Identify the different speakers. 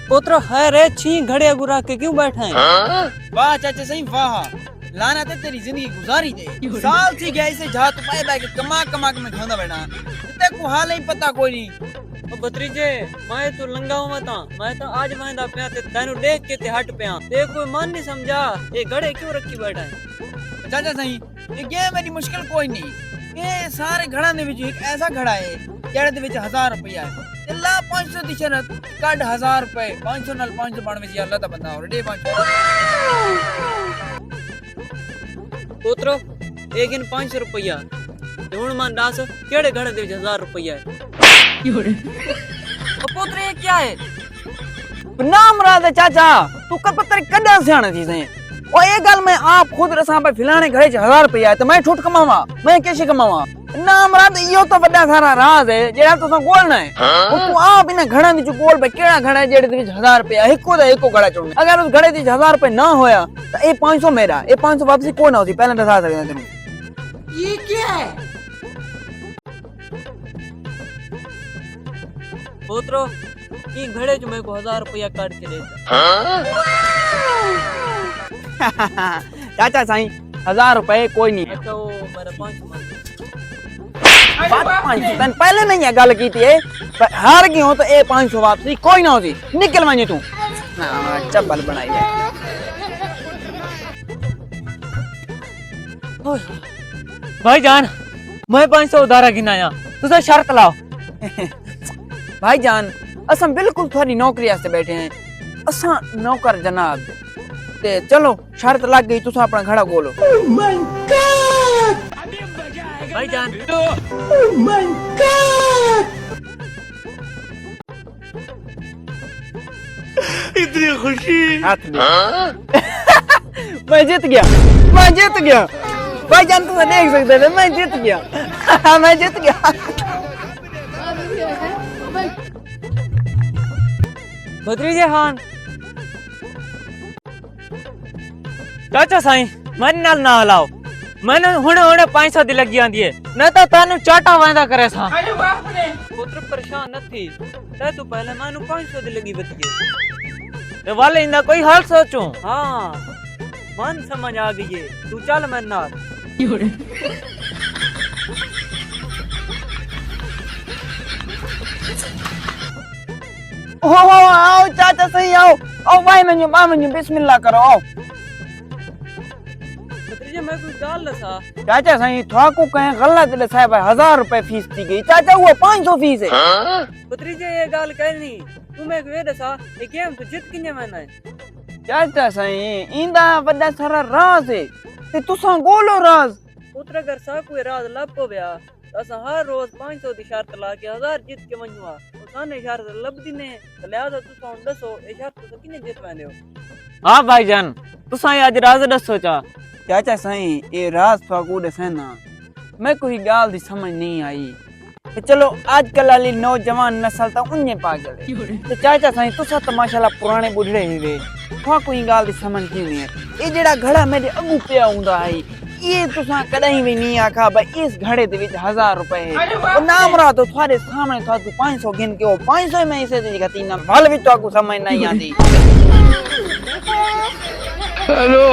Speaker 1: पुत्र है रे छी घड़िया गुरा के क्यों बैठे हैं?
Speaker 2: वाह चाचा सही वाह, लाना ते तेरी जिंदगी गुजारी दे। साल थी गया इसे जा तो पाए बाय के कमा कमा के मैं खाना बैठा, ते को हाल ही पता कोई नहीं।
Speaker 1: ओ भत्रीजे मैं तो लंगाऊ मता, मैं तो आज वंदा पे ते तेनु देख के ते हट पे ते कोई मन नहीं समझा ये घड़े क्यों रखी बैठा है?
Speaker 2: चाचा सही ये मेरी मुश्किल कोई नहीं, ये सारे घड़ा दे विच एक ऐसा घड़ा है जेड़े दे विच 1000 रुपया है ते ला 500 दी शरत कड 1000 रुपए 500 नाल 500 बनवे जी अल्लाह दा बंदा और डे 500
Speaker 1: पुत्र एक इन 500 रुपया ते हुन मन दास केड़े घड़े दे 1000 रुपया है?
Speaker 2: ओ पुत्र ये क्या है? नाम राधे चाचा तू कर पत्तर कदा सियाना थी सही। ओ ये गल मैं आप खुद रसा पे फिलाने घरे 1000 रुपया है तो मैं ठुट कमावा, मैं कैसे कमावा? नाम रात यो तो बड़ा सारा राज है जेड़ा तुसा बोलना है। ओ तू आप इने घड़ा दी बोल पे केड़ा घड़ा है जेड़े दे 1000 रुपया एको दा एको घड़ा चुन। अगर उस घड़े दी 1000 रुपया ना होया तो ए 500 मेरा, ए 500 वापसी कोई ना होती पहले दसा सकदा तेनु। ये क्या है?
Speaker 1: पुत्र ई घड़े जो मेरे को 1000 रुपया काट के दे।
Speaker 2: चाचा साईं 1000 रुपए कोई नहीं।
Speaker 1: अच्छा वो मेरा 500
Speaker 2: तन पहले नहीं है गल की थी पर हार गई हो तो ए 500 वापसी कोई ना होती। निकल वने तू चप्पल बनाई है।
Speaker 1: भाईजान मैं 500 उधारा गिनाया तुझे शर्त लाओ।
Speaker 2: भाईजान असम बिल्कुल थोड़ी नौकरी आस्ते बैठे हैं, असा नौकर जनाब ते चलो शर्त लग गई तुसा अपना घड़ा गोलो।
Speaker 1: भाईजान
Speaker 3: इतनी खुशी।
Speaker 2: मैं जीत गया, मैं जीत गया भाईजान, तुम देख सकते थे मैं जीत गया। मैं जीत गया।
Speaker 1: भत्रीजे खान चाचा साईं मन नाल ना हलाओ, मैंने हुणे हुणे 500 दी लगी आंदी है न तो तानु चाटा वांदा करे सा। पुत्र परेशान न थी ते तू पहले मानु 500 दी लगी बतिए ते वाले इंदा कोई हल सोचूं। हां मन समझ आ गई है, तू चल मेरे नाल।
Speaker 2: आओ चाचा सही आओ, आओ भाई मैं बिस्मिल्लाह करो आओ।
Speaker 1: भत्रीजे मैं कुछ गाल लसा
Speaker 2: चाचा सही थाको कहे गलत ले साहब 1000 रुपए फीस दी गई चाचा, वो 500 फीस है।
Speaker 1: भत्रीजे ये गाल कहनी तुम्हें वे दसा ये गेम तो जीत किने मैंने है।
Speaker 2: चाचा सही इंदा बड़ा सारा राज है ते तुसा गोलो राज।
Speaker 1: पुत्र अगर सा कोई राज लब होया असा हर रोज 500 दी शर्त ला के 1000 जीत के वणवा तो साने शर्त लब दिने तो लिहाजा तू सा दसो ए शर्त तो किने जीत वेंदे हो? हां भाईजान तुसा आज राज दसो
Speaker 2: चाचा सही ये राज थाको दसना मैं कोई गाल दी समझ नहीं आई। तो चलो आजकल वाली नौजवान नस्ल तो उन्ने पागल है तो चाचा सही तुसा तो माशाल्लाह पुराने बुढ़ड़े ही वे था कोई गाल दी समझ क्यों नहीं है। ये जेड़ा घड़ा मेरे अगू पे आउंदा है ये तुसा कदई भी नहीं आखा भाई इस घड़े दे विच 1000 रुपए है और नाम रहा तो थारे सामने था तू 500 गिन के ओ 500 में इसे दी गती ना भल भी तो को समझ नहीं आती।
Speaker 3: हेलो